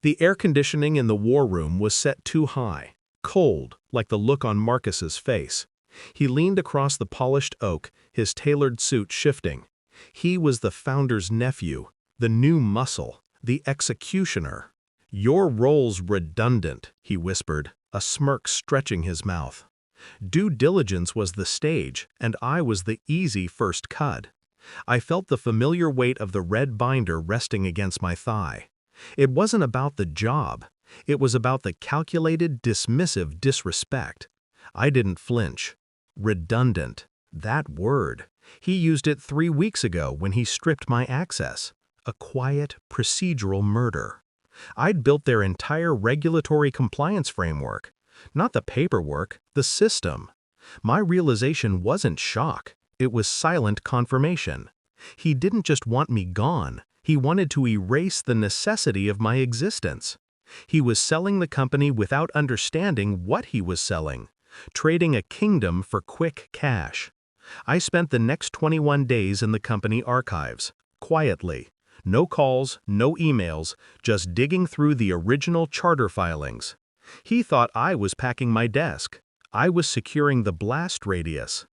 The air conditioning in the war room was set too high, cold, like the look on Marcus's face. He leaned across the polished oak, his tailored suit shifting. He was the founder's nephew, the new muscle, the executioner. "Your role's redundant," he whispered, a smirk stretching his mouth. Due diligence was the stage, and I was the easy first cut. I felt the familiar weight of the red binder resting against my thigh. It wasn't about the job. It was about the calculated, dismissive disrespect. I didn't flinch. Redundant. That word. He used it 3 weeks ago when he stripped my access. A quiet, procedural murder. I'd built their entire regulatory compliance framework. Not the paperwork, the system. My realization wasn't shock. It was silent confirmation. He didn't just want me gone. He wanted to erase the necessity of my existence. He was selling the company without understanding what he was selling, trading a kingdom for quick cash. I spent the next 21 days in the company archives, quietly. No calls, no emails, just digging through the original charter filings. He thought I was packing my desk. I was securing the blast radius.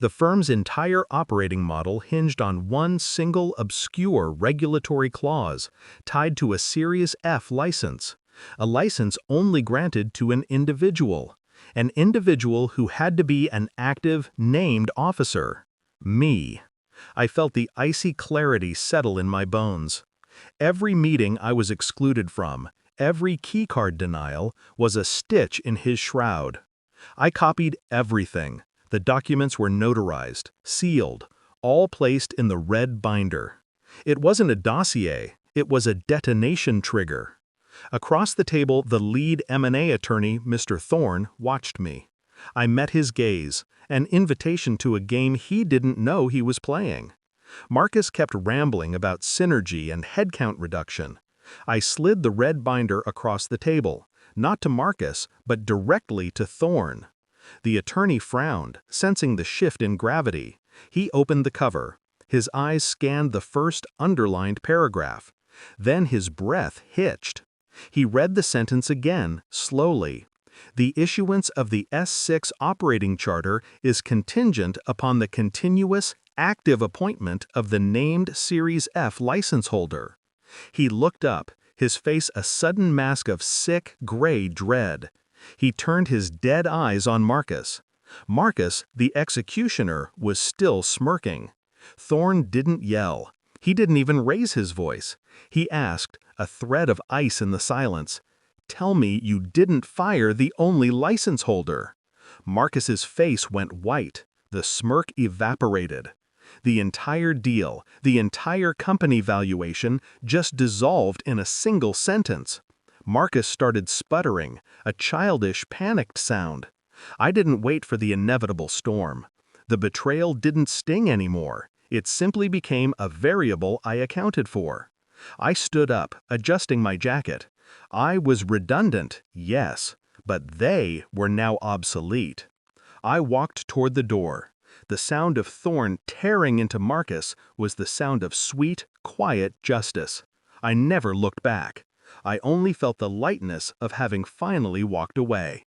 The firm's entire operating model hinged on one single obscure regulatory clause tied to a Series F license, a license only granted to an individual who had to be an active, named officer. Me. I felt the icy clarity settle in my bones. Every meeting I was excluded from, every keycard denial, was a stitch in his shroud. I copied everything. The documents were notarized, sealed, all placed in the red binder. It wasn't a dossier, it was a detonation trigger. Across the table, the lead M&A attorney, Mr. Thorne, watched me. I met his gaze, an invitation to a game he didn't know he was playing. Marcus kept rambling about synergy and headcount reduction. I slid the red binder across the table, not to Marcus, but directly to Thorne. The attorney frowned, sensing the shift in gravity. He opened the cover. His eyes scanned the first underlined paragraph. Then his breath hitched. He read the sentence again, slowly. The issuance of the S6 operating charter is contingent upon the continuous, active appointment of the named Series F license holder. He looked up, his face a sudden mask of sick, gray dread. He turned his dead eyes on Marcus. Marcus, the executioner, was still smirking. Thorne didn't yell. He didn't even raise his voice. He asked, a thread of ice in the silence, "Tell me you didn't fire the only license holder." Marcus's face went white. The smirk evaporated. The entire deal, the entire company valuation, just dissolved in a single sentence. Marcus started sputtering, a childish, panicked sound. I didn't wait for the inevitable storm. The betrayal didn't sting anymore. It simply became a variable I accounted for. I stood up, adjusting my jacket. I was redundant, yes, but they were now obsolete. I walked toward the door. The sound of Thorne tearing into Marcus was the sound of sweet, quiet justice. I never looked back. I only felt the lightness of having finally walked away.